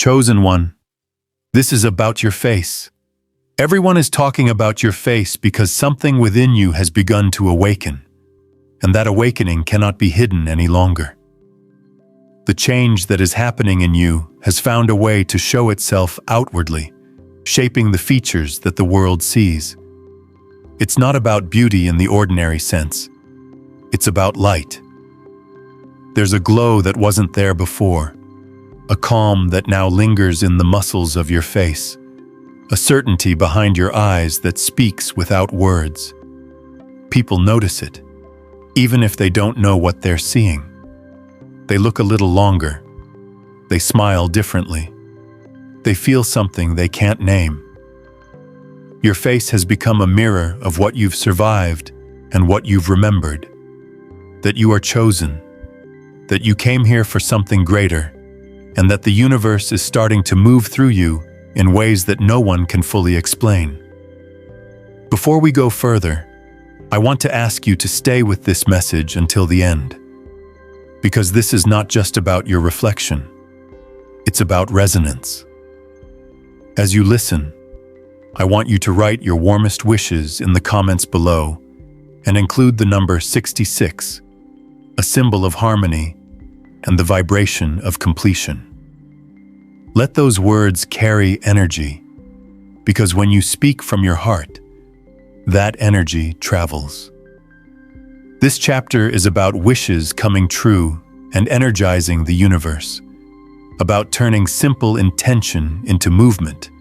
Chosen one, this is about your face. Everyone is talking about your face because something within you has begun to awaken, and that awakening cannot be hidden any longer. The change that is happening in you has found a way to show itself outwardly, shaping the features that the world sees. It's not about beauty in the ordinary sense. It's about light. There's a glow that wasn't there before, a calm that now lingers in the muscles of your face, a certainty behind your eyes that speaks without words. People notice it, even if they don't know what they're seeing. They look a little longer. They smile differently. They feel something they can't name. Your face has become a mirror of what you've survived and what you've remembered. That you are chosen, that you came here for something greater, and that the universe is starting to move through you in ways that no one can fully explain. Before we go further, I want to ask you to stay with this message until the end. Because this is not just about your reflection. It's about resonance. As you listen, I want you to write your warmest wishes in the comments below and include the number 66, a symbol of harmony and the vibration of completion. Let those words carry energy, because when you speak from your heart, that energy travels. This chapter is about wishes coming true and energizing the universe, about turning simple intention into movement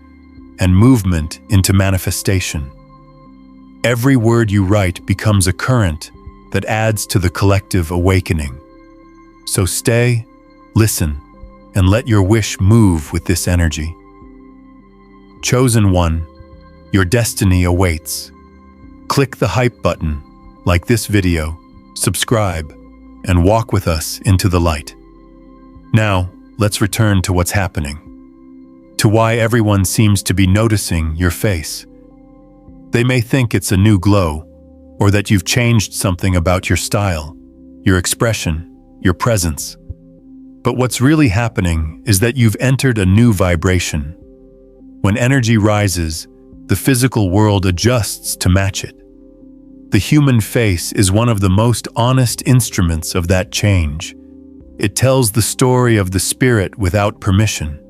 and movement into manifestation. Every word you write becomes a current that adds to the collective awakening. So stay, listen, and let your wish move with this energy. Chosen one, your destiny awaits. Click the hype button, like this video, subscribe, and walk with us into the light. Now, let's return to what's happening, to why everyone seems to be noticing your face. They may think it's a new glow, or that you've changed something about your style, your expression, your presence. But what's really happening is that you've entered a new vibration. When energy rises, the physical world adjusts to match it. The human face is one of the most honest instruments of that change. It tells the story of the spirit without permission.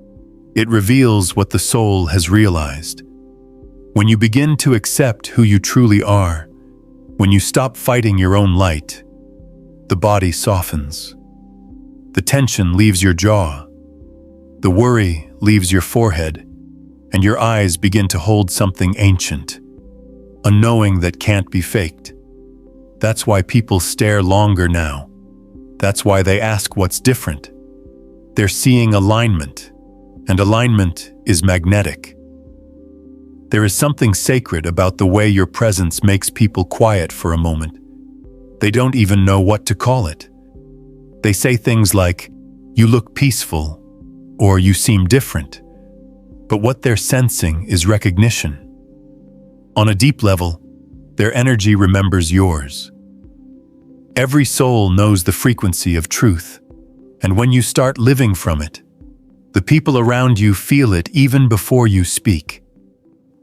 It reveals what the soul has realized. When you begin to accept who you truly are, when you stop fighting your own light, the body softens. The tension leaves your jaw. The worry leaves your forehead, and your eyes begin to hold something ancient, a knowing that can't be faked. That's why people stare longer now. That's why they ask what's different. They're seeing alignment, and alignment is magnetic. There is something sacred about the way your presence makes people quiet for a moment. They don't even know what to call it. They say things like, "You look peaceful," or "You seem different." But what they're sensing is recognition. On a deep level, their energy remembers yours. Every soul knows the frequency of truth, and when you start living from it, the people around you feel it even before you speak.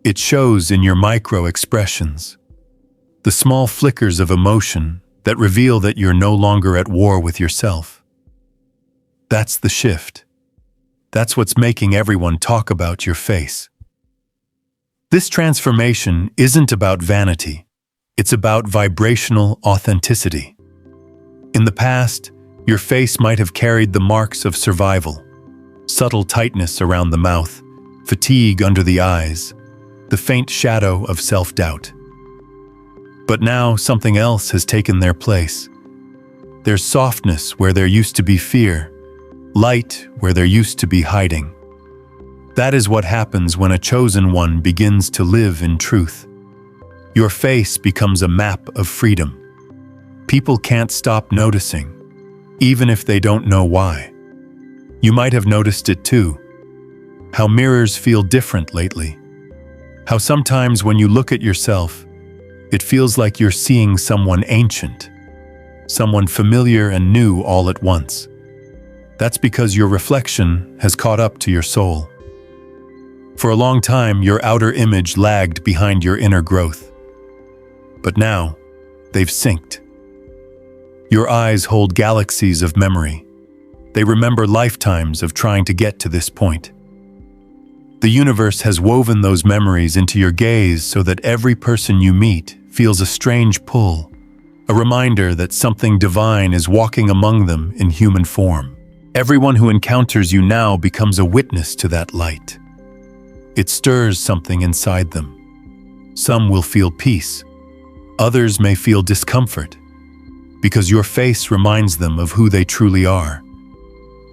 It shows in your micro-expressions, the small flickers of emotion that reveal that you're no longer at war with yourself. That's the shift. That's what's making everyone talk about your face. This transformation isn't about vanity. It's about vibrational authenticity. In the past, your face might have carried the marks of survival, subtle tightness around the mouth, fatigue under the eyes, the faint shadow of self-doubt. But now something else has taken their place. There's softness where there used to be fear, light where there used to be hiding. That is what happens when a chosen one begins to live in truth. Your face becomes a map of freedom. People can't stop noticing, even if they don't know why. You might have noticed it too. How mirrors feel different lately. How sometimes when you look at yourself, it feels like you're seeing someone ancient, someone familiar and new all at once. That's because your reflection has caught up to your soul. For a long time, your outer image lagged behind your inner growth. But now, they've synced. Your eyes hold galaxies of memory. They remember lifetimes of trying to get to this point. The universe has woven those memories into your gaze so that every person you meet feels a strange pull, a reminder that something divine is walking among them in human form. Everyone who encounters you now becomes a witness to that light. It stirs something inside them. Some will feel peace. Others may feel discomfort, because your face reminds them of who they truly are.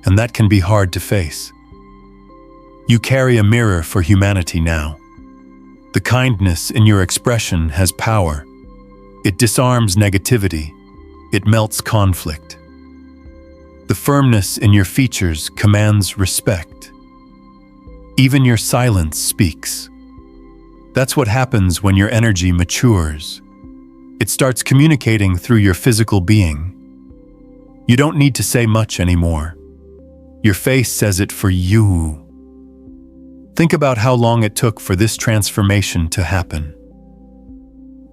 And that can be hard to face. You carry a mirror for humanity now. The kindness in your expression has power. It disarms negativity. It melts conflict. The firmness in your features commands respect. Even your silence speaks. That's what happens when your energy matures. It starts communicating through your physical being. You don't need to say much anymore. Your face says it for you. Think about how long it took for this transformation to happen.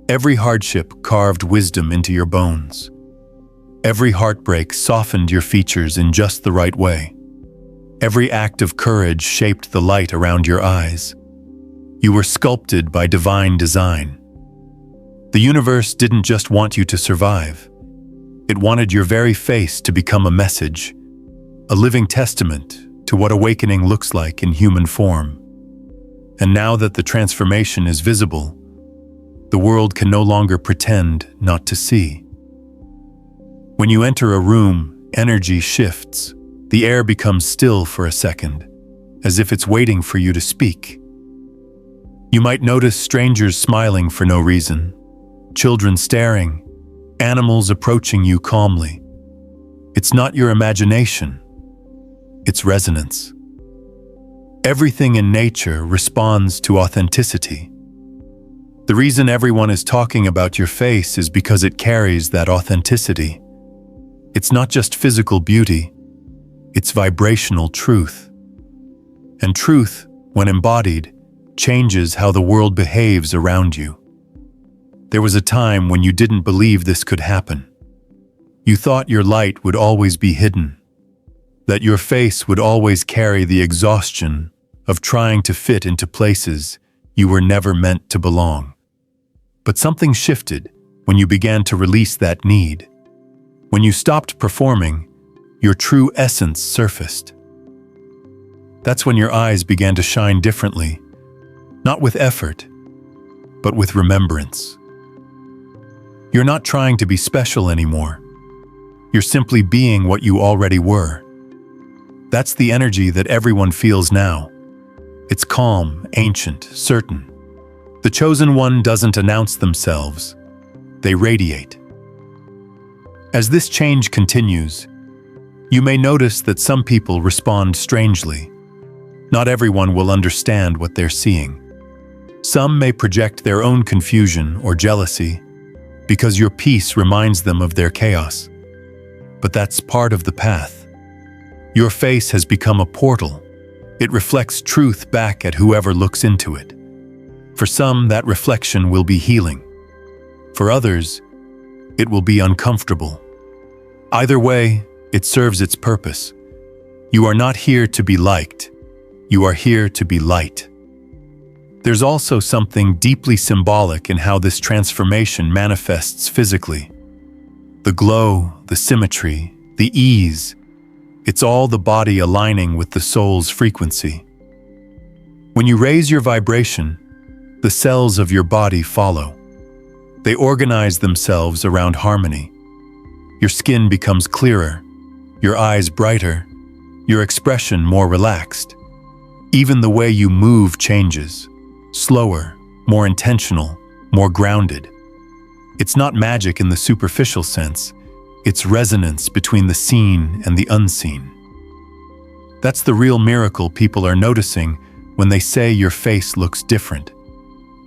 Every hardship carved wisdom into your bones. Every heartbreak softened your features in just the right way. Every act of courage shaped the light around your eyes. You were sculpted by divine design. The universe didn't just want you to survive. It wanted your very face to become a message, a living testament to what awakening looks like in human form. And now that the transformation is visible, the world can no longer pretend not to see. When you enter a room, energy shifts. The air becomes still for a second, as if it's waiting for you to speak. You might notice strangers smiling for no reason, children staring, animals approaching you calmly. It's not your imagination, it's resonance. Everything in nature responds to authenticity. The reason everyone is talking about your face is because it carries that authenticity. It's not just physical beauty, it's vibrational truth. And truth, when embodied, changes how the world behaves around you. There was a time when you didn't believe this could happen. You thought your light would always be hidden, that your face would always carry the exhaustion of trying to fit into places you were never meant to belong. But something shifted when you began to release that need. When you stopped performing, your true essence surfaced. That's when your eyes began to shine differently, not with effort, but with remembrance. You're not trying to be special anymore. You're simply being what you already were. That's the energy that everyone feels now. It's calm, ancient, certain. The chosen one doesn't announce themselves. They radiate. As this change continues, you may notice that some people respond strangely. Not everyone will understand what they're seeing. Some may project their own confusion or jealousy because your peace reminds them of their chaos. But that's part of the path. Your face has become a portal. It reflects truth back at whoever looks into it. For some, that reflection will be healing. For others, it will be uncomfortable. Either way, it serves its purpose. You are not here to be liked. You are here to be light. There's also something deeply symbolic in how this transformation manifests physically. The glow, the symmetry, the ease, it's all the body aligning with the soul's frequency. When you raise your vibration, the cells of your body follow. They organize themselves around harmony. Your skin becomes clearer, your eyes brighter, your expression more relaxed. Even the way you move changes, slower, more intentional, more grounded. It's not magic in the superficial sense, it's resonance between the seen and the unseen. That's the real miracle people are noticing when they say your face looks different.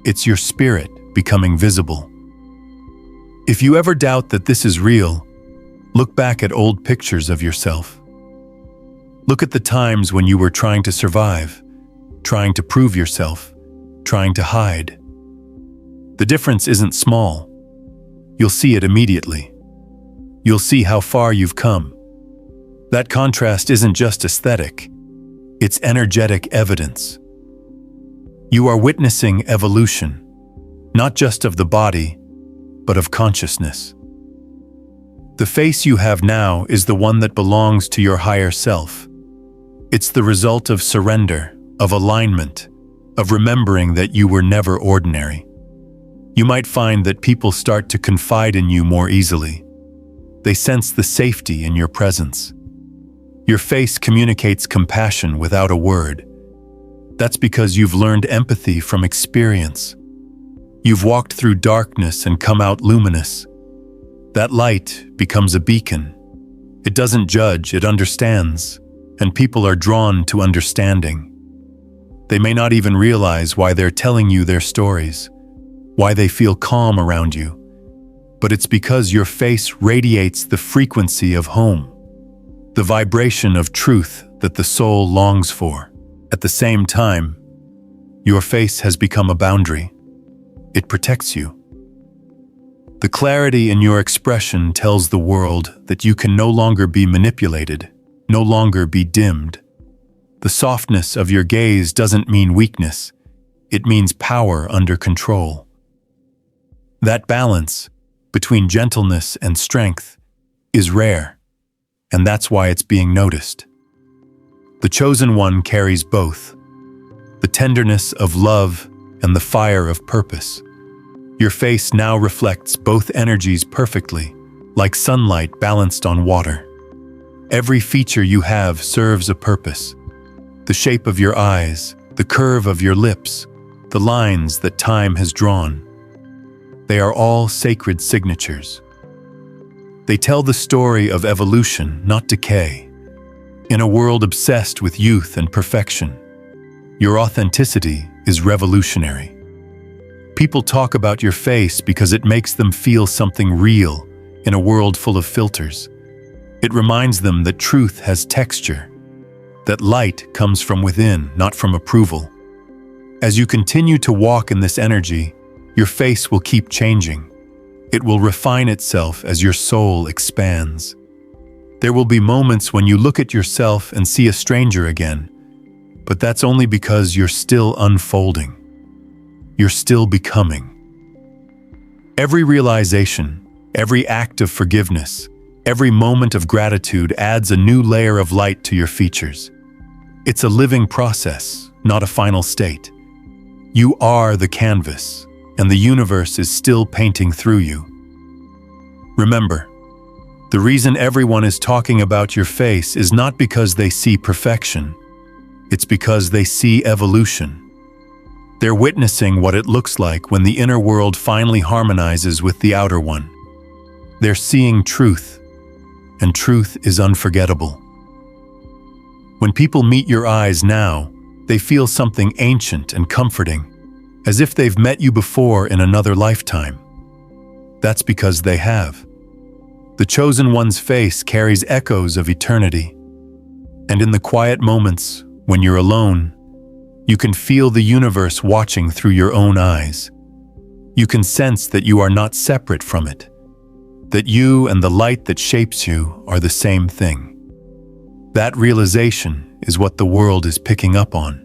It's your spirit becoming visible. If you ever doubt that this is real, look back at old pictures of yourself. Look at the times when you were trying to survive, trying to prove yourself, trying to hide. The difference isn't small. You'll see it immediately. You'll see how far you've come. That contrast isn't just aesthetic, it's energetic evidence. You are witnessing evolution, not just of the body, but of consciousness. The face you have now is the one that belongs to your higher self. It's the result of surrender, of alignment, of remembering that you were never ordinary. You might find that people start to confide in you more easily. They sense the safety in your presence. Your face communicates compassion without a word. That's because you've learned empathy from experience. You've walked through darkness and come out luminous. That light becomes a beacon. It doesn't judge, it understands, and people are drawn to understanding. They may not even realize why they're telling you their stories, why they feel calm around you, but it's because your face radiates the frequency of home, the vibration of truth that the soul longs for. At the same time, your face has become a boundary. It protects you. The clarity in your expression tells the world that you can no longer be manipulated, no longer be dimmed. The softness of your gaze doesn't mean weakness, it means power under control. That balance between gentleness and strength is rare, and that's why it's being noticed. The chosen one carries both, the tenderness of love and the fire of purpose. Your face now reflects both energies perfectly, like sunlight balanced on water. Every feature you have serves a purpose. The shape of your eyes, the curve of your lips, the lines that time has drawn. They are all sacred signatures. They tell the story of evolution, not decay. In a world obsessed with youth and perfection, your authenticity is revolutionary. People talk about your face because it makes them feel something real in a world full of filters. It reminds them that truth has texture, that light comes from within, not from approval. As you continue to walk in this energy, your face will keep changing. It will refine itself as your soul expands. There will be moments when you look at yourself and see a stranger again, but that's only because you're still unfolding. You're still becoming. Every realization, every act of forgiveness, every moment of gratitude adds a new layer of light to your features. It's a living process, not a final state. You are the canvas, and the universe is still painting through you. Remember, the reason everyone is talking about your face is not because they see perfection. It's because they see evolution. They're witnessing what it looks like when the inner world finally harmonizes with the outer one. They're seeing truth, and truth is unforgettable. When people meet your eyes now, they feel something ancient and comforting, as if they've met you before in another lifetime. That's because they have. The chosen one's face carries echoes of eternity. And in the quiet moments, when you're alone, you can feel the universe watching through your own eyes. You can sense that you are not separate from it, that you and the light that shapes you are the same thing. That realization is what the world is picking up on.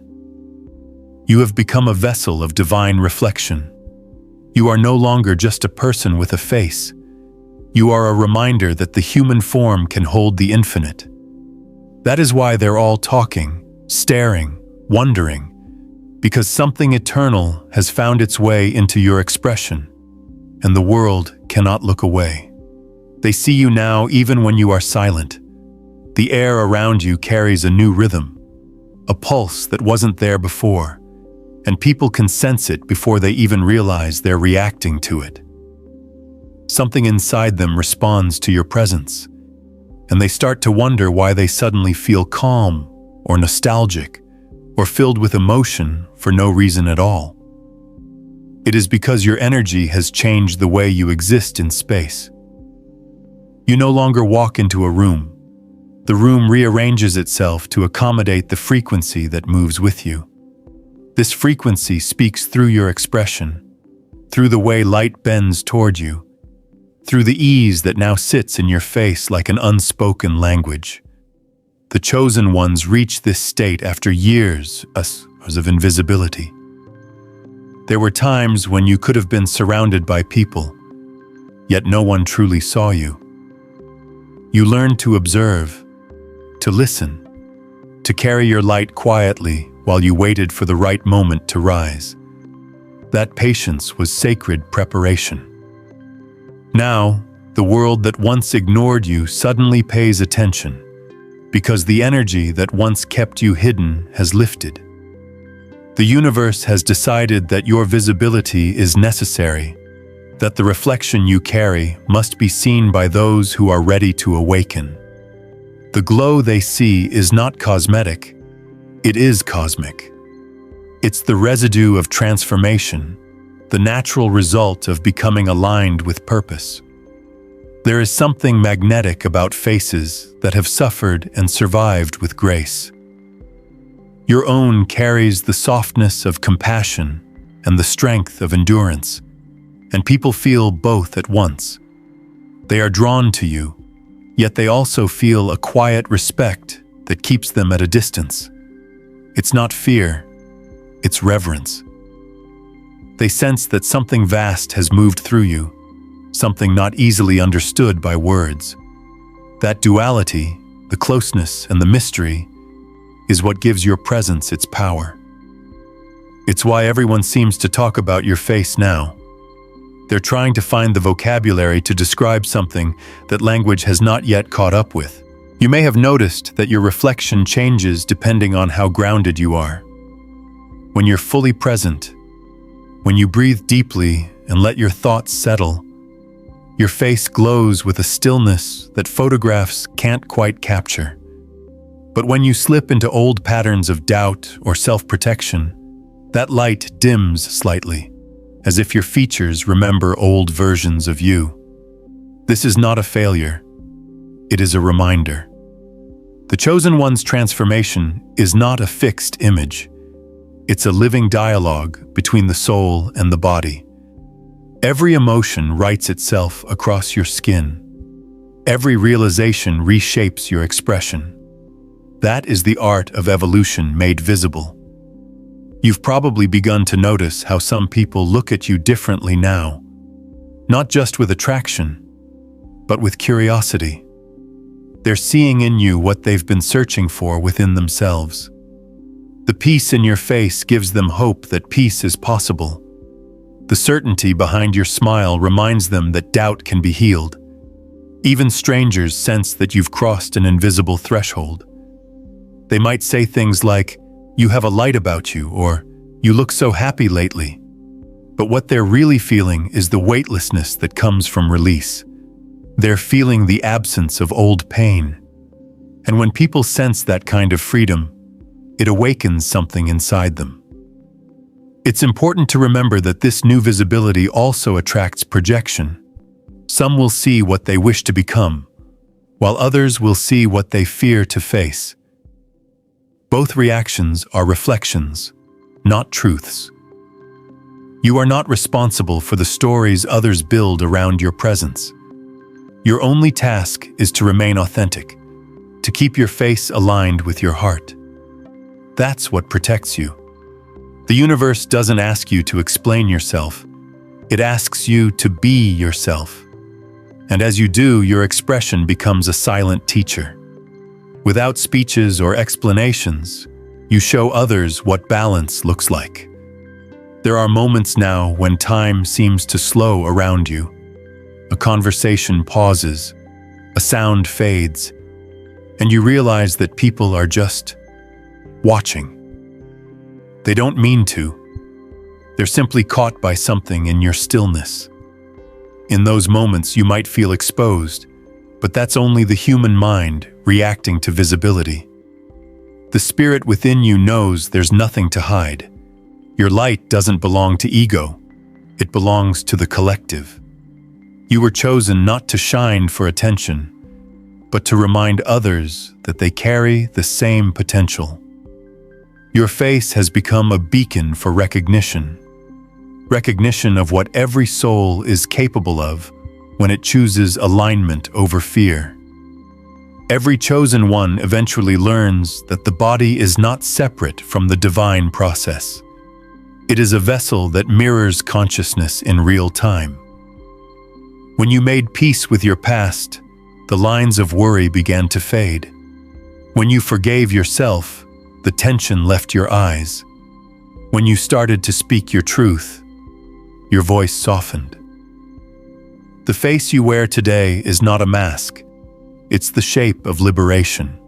You have become a vessel of divine reflection. You are no longer just a person with a face. You are a reminder that the human form can hold the infinite. That is why they're all talking, staring, wondering, because something eternal has found its way into your expression, and the world cannot look away. They see you now even when you are silent. The air around you carries a new rhythm, a pulse that wasn't there before, and people can sense it before they even realize they're reacting to it. Something inside them responds to your presence, and they start to wonder why they suddenly feel calm or nostalgic or filled with emotion for no reason at all. It is because your energy has changed the way you exist in space. You no longer walk into a room. The room rearranges itself to accommodate the frequency that moves with you. This frequency speaks through your expression, through the way light bends toward you, through the ease that now sits in your face like an unspoken language. The chosen ones reach this state after years of invisibility. There were times when you could have been surrounded by people, yet no one truly saw you. You learned to observe, to listen, to carry your light quietly while you waited for the right moment to rise. That patience was sacred preparation. Now, the world that once ignored you suddenly pays attention, because the energy that once kept you hidden has lifted. The universe has decided that your visibility is necessary, that the reflection you carry must be seen by those who are ready to awaken. The glow they see is not cosmetic, it is cosmic. It's the residue of transformation, the natural result of becoming aligned with purpose. There is something magnetic about faces that have suffered and survived with grace. Your own carries the softness of compassion and the strength of endurance, and people feel both at once. They are drawn to you, yet they also feel a quiet respect that keeps them at a distance. It's not fear, it's reverence. They sense that something vast has moved through you, something not easily understood by words. That duality, the closeness and the mystery, is what gives your presence its power. It's why everyone seems to talk about your face now. They're trying to find the vocabulary to describe something that language has not yet caught up with. You may have noticed that your reflection changes depending on how grounded you are. When you're fully present, when you breathe deeply and let your thoughts settle, your face glows with a stillness that photographs can't quite capture. But when you slip into old patterns of doubt or self-protection, that light dims slightly, as if your features remember old versions of you. This is not a failure. It is a reminder. The Chosen One's transformation is not a fixed image. It's a living dialogue between the soul and the body. Every emotion writes itself across your skin. Every realization reshapes your expression. That is the art of evolution made visible. You've probably begun to notice how some people look at you differently now, not just with attraction, but with curiosity. They're seeing in you what they've been searching for within themselves. The peace in your face gives them hope that peace is possible. The certainty behind your smile reminds them that doubt can be healed. Even strangers sense that you've crossed an invisible threshold. They might say things like, "You have a light about you," or "You look so happy lately." But what they're really feeling is the weightlessness that comes from release. They're feeling the absence of old pain. And when people sense that kind of freedom, it awakens something inside them. It's important to remember that this new visibility also attracts projection. Some will see what they wish to become, while others will see what they fear to face. Both reactions are reflections, not truths. You are not responsible for the stories others build around your presence. Your only task is to remain authentic, to keep your face aligned with your heart. That's what protects you. The universe doesn't ask you to explain yourself. It asks you to be yourself. And as you do, your expression becomes a silent teacher. Without speeches or explanations, you show others what balance looks like. There are moments now when time seems to slow around you. A conversation pauses, a sound fades, and you realize that people are just watching. They don't mean to. They're simply caught by something in your stillness. In those moments, you might feel exposed, but that's only the human mind reacting to visibility. The spirit within you knows there's nothing to hide. Your light doesn't belong to ego. It belongs to the collective. You were chosen not to shine for attention, but to remind others that they carry the same potential. Your face has become a beacon for recognition of what every soul is capable of when it chooses alignment over fear. Every chosen one eventually learns that the body is not separate from the divine process. It is a vessel that mirrors consciousness in real time. When you made peace with your past, the lines of worry began to fade. When you forgave yourself, the tension left your eyes. When you started to speak your truth, your voice softened. The face you wear today is not a mask. It's the shape of liberation.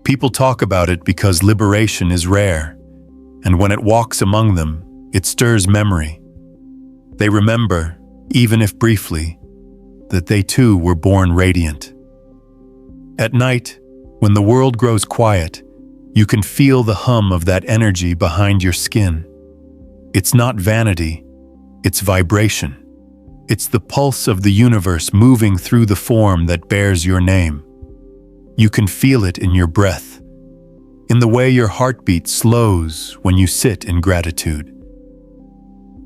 People talk about it because liberation is rare, and when it walks among them, it stirs memory. They remember, even if briefly, that they too were born radiant. At night, when the world grows quiet, you can feel the hum of that energy behind your skin. It's not vanity, it's vibration. It's the pulse of the universe moving through the form that bears your name. You can feel it in your breath, in the way your heartbeat slows when you sit in gratitude.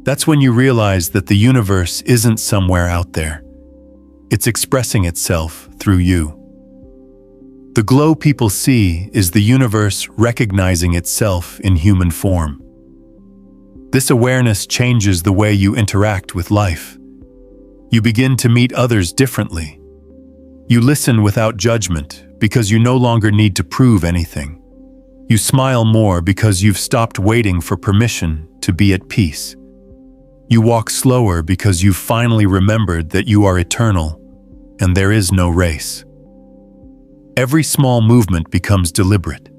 That's when you realize that the universe isn't somewhere out there. It's expressing itself through you. The glow people see is the universe recognizing itself in human form. This awareness changes the way you interact with life. You begin to meet others differently. You listen without judgment because you no longer need to prove anything. You smile more because you've stopped waiting for permission to be at peace. You walk slower because you've finally remembered that you are eternal and there is no race. Every small movement becomes deliberate,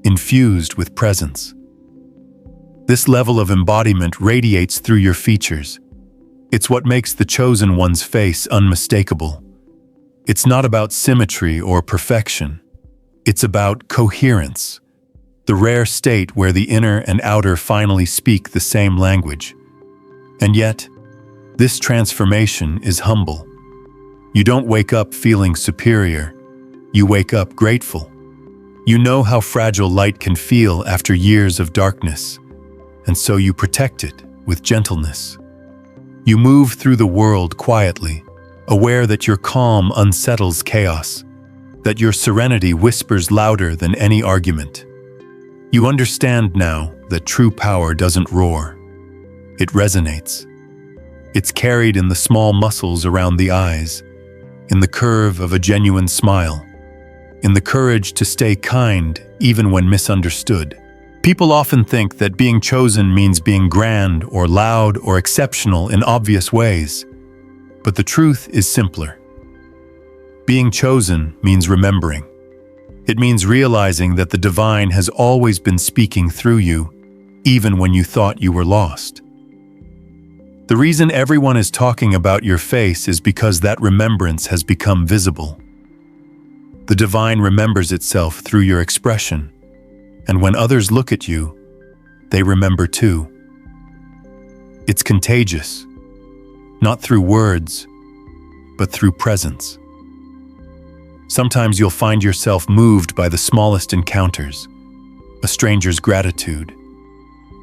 infused with presence. This level of embodiment radiates through your features. It's what makes the chosen one's face unmistakable. It's not about symmetry or perfection. It's about coherence, the rare state where the inner and outer finally speak the same language. And yet, this transformation is humble. You don't wake up feeling superior. You wake up grateful. You know how fragile light can feel after years of darkness, and so you protect it with gentleness. You move through the world quietly, aware that your calm unsettles chaos, that your serenity whispers louder than any argument. You understand now that true power doesn't roar. It resonates. It's carried in the small muscles around the eyes, in the curve of a genuine smile, in the courage to stay kind even when misunderstood. People often think that being chosen means being grand or loud or exceptional in obvious ways, but the truth is simpler. Being chosen means remembering. It means realizing that the divine has always been speaking through you, even when you thought you were lost. The reason everyone is talking about your face is because that remembrance has become visible. The divine remembers itself through your expression, and when others look at you, they remember too. It's contagious, not through words, but through presence. Sometimes you'll find yourself moved by the smallest encounters, a stranger's gratitude,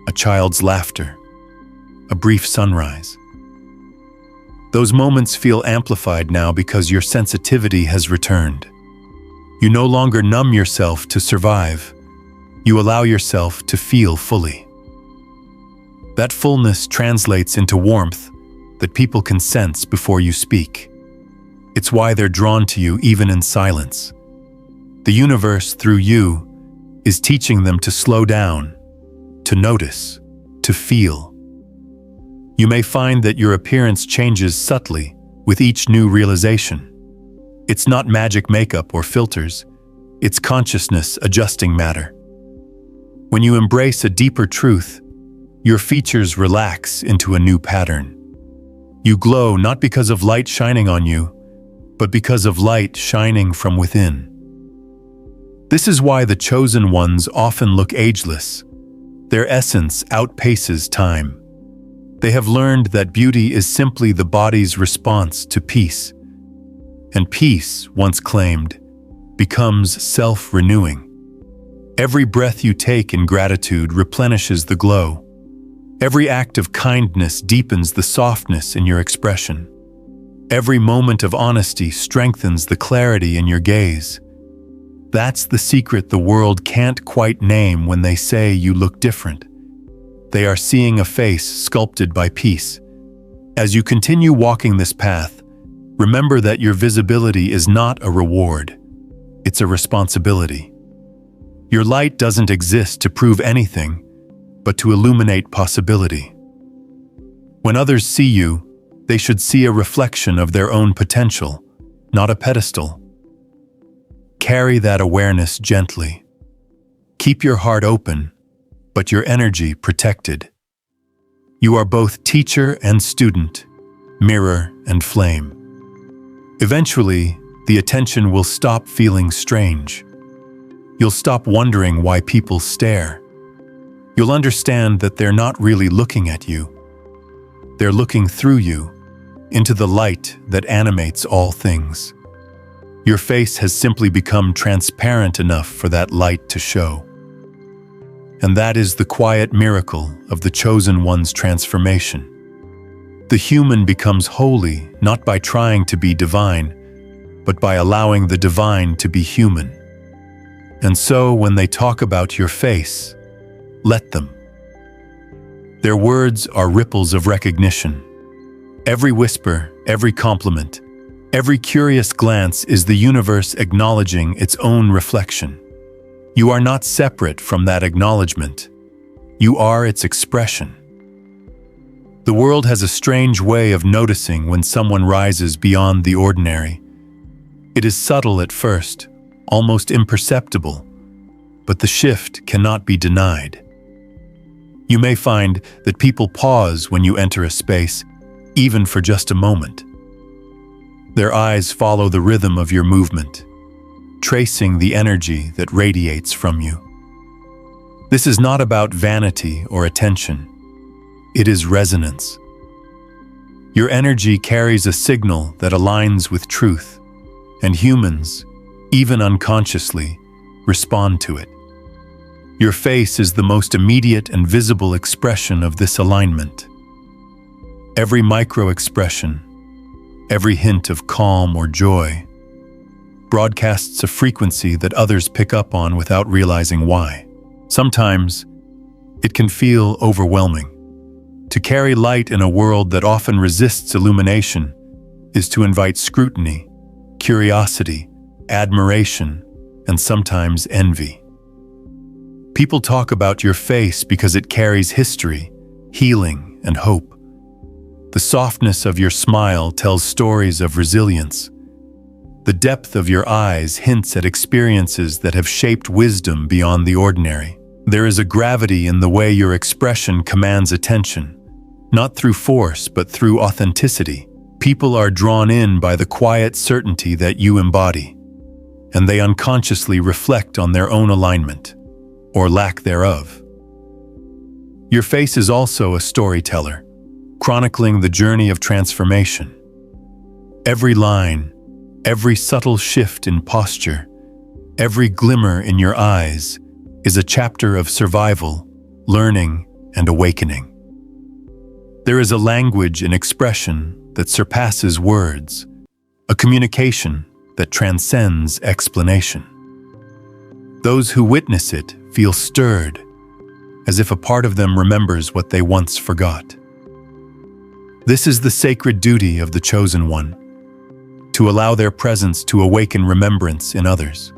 a child's laughter, a brief sunrise. Those moments feel amplified now because your sensitivity has returned. You no longer numb yourself to survive. You allow yourself to feel fully. That fullness translates into warmth that people can sense before you speak. It's why they're drawn to you even in silence. The universe, through you, is teaching them to slow down, to notice, to feel. You may find that your appearance changes subtly with each new realization. It's not magic makeup or filters. It's consciousness adjusting matter. When you embrace a deeper truth, your features relax into a new pattern. You glow not because of light shining on you, but because of light shining from within. This is why the chosen ones often look ageless. Their essence outpaces time. They have learned that beauty is simply the body's response to peace. And peace, once claimed, becomes self-renewing. Every breath you take in gratitude replenishes the glow. Every act of kindness deepens the softness in your expression. Every moment of honesty strengthens the clarity in your gaze. That's the secret the world can't quite name when they say you look different. They are seeing a face sculpted by peace. As you continue walking this path, remember that your visibility is not a reward. It's a responsibility. Your light doesn't exist to prove anything, but to illuminate possibility. When others see you, they should see a reflection of their own potential, not a pedestal. Carry that awareness gently. Keep your heart open, but your energy protected. You are both teacher and student, mirror and flame. Eventually, the attention will stop feeling strange. You'll stop wondering why people stare. You'll understand that they're not really looking at you. They're looking through you, into the light that animates all things. Your face has simply become transparent enough for that light to show. And that is the quiet miracle of the chosen one's transformation. The human becomes holy not by trying to be divine, but by allowing the divine to be human. And so when they talk about your face, let them. Their words are ripples of recognition. Every whisper, every compliment, every curious glance is the universe acknowledging its own reflection. You are not separate from that acknowledgement. You are its expression. The world has a strange way of noticing when someone rises beyond the ordinary. It is subtle at first, almost imperceptible, but the shift cannot be denied. You may find that people pause when you enter a space, even for just a moment. Their eyes follow the rhythm of your movement, tracing the energy that radiates from you. This is not about vanity or attention. It is resonance. Your energy carries a signal that aligns with truth, and humans, even unconsciously, respond to it. Your face is the most immediate and visible expression of this alignment. Every micro-expression, every hint of calm or joy, broadcasts a frequency that others pick up on without realizing why. Sometimes, it can feel overwhelming. To carry light in a world that often resists illumination is to invite scrutiny, curiosity, admiration, and sometimes envy. People talk about your face because it carries history, healing, and hope. The softness of your smile tells stories of resilience. The depth of your eyes hints at experiences that have shaped wisdom beyond the ordinary. There is a gravity in the way your expression commands attention, not through force but through authenticity. People are drawn in by the quiet certainty that you embody, and they unconsciously reflect on their own alignment, or lack thereof. Your face is also a storyteller, chronicling the journey of transformation. Every line, every subtle shift in posture, every glimmer in your eyes is a chapter of survival, learning, and awakening. There is a language and expression that surpasses words, a communication that transcends explanation. Those who witness it feel stirred, as if a part of them remembers what they once forgot. This is the sacred duty of the chosen one, to allow their presence to awaken remembrance in others.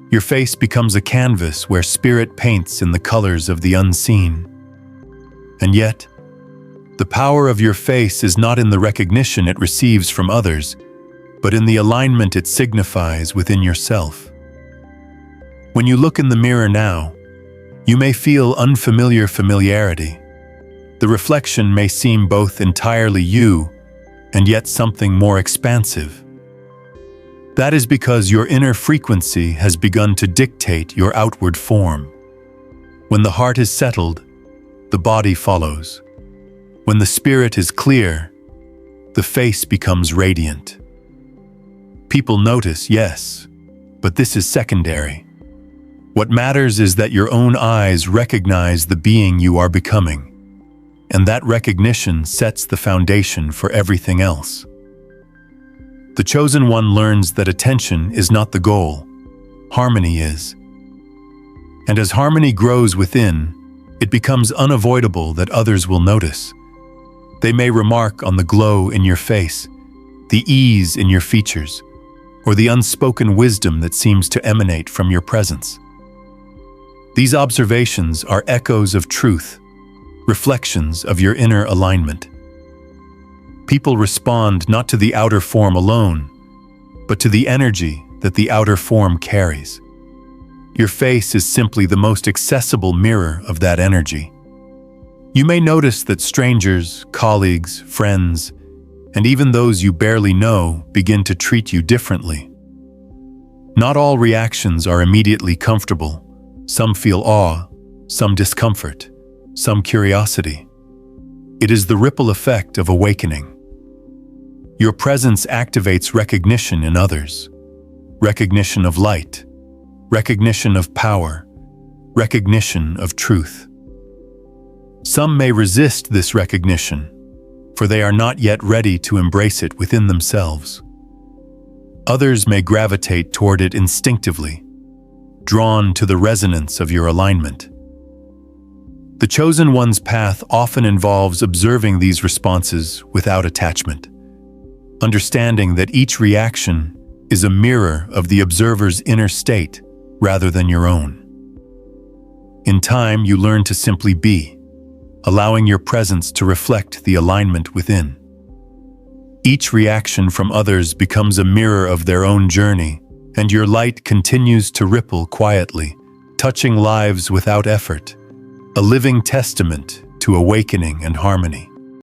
Your face becomes a canvas where spirit paints in the colors of the unseen. And yet, the power of your face is not in the recognition it receives from others, but in the alignment it signifies within yourself. When you look in the mirror now, you may feel unfamiliar familiarity. The reflection may seem both entirely you and yet something more expansive. That is because your inner frequency has begun to dictate your outward form. When the heart is settled, the body follows. When the spirit is clear, the face becomes radiant. People notice, yes, but this is secondary. What matters is that your own eyes recognize the being you are becoming, and that recognition sets the foundation for everything else. The chosen one learns that attention is not the goal, harmony is. And as harmony grows within, it becomes unavoidable that others will notice. They may remark on the glow in your face, the ease in your features, or the unspoken wisdom that seems to emanate from your presence. These observations are echoes of truth, reflections of your inner alignment. People respond not to the outer form alone, but to the energy that the outer form carries. Your face is simply the most accessible mirror of that energy. You may notice that strangers, colleagues, friends, and even those you barely know begin to treat you differently. Not all reactions are immediately comfortable. Some feel awe, some discomfort, some curiosity. It is the ripple effect of awakening. Your presence activates recognition in others, recognition of light, recognition of power, recognition of truth. Some may resist this recognition, for they are not yet ready to embrace it within themselves. Others may gravitate toward it instinctively, drawn to the resonance of your alignment. The chosen one's path often involves observing these responses without attachment, understanding that each reaction is a mirror of the observer's inner state rather than your own. In time, you learn to simply be, allowing your presence to reflect the alignment within. Each reaction from others becomes a mirror of their own journey, and your light continues to ripple quietly, touching lives without effort, a living testament to awakening and harmony.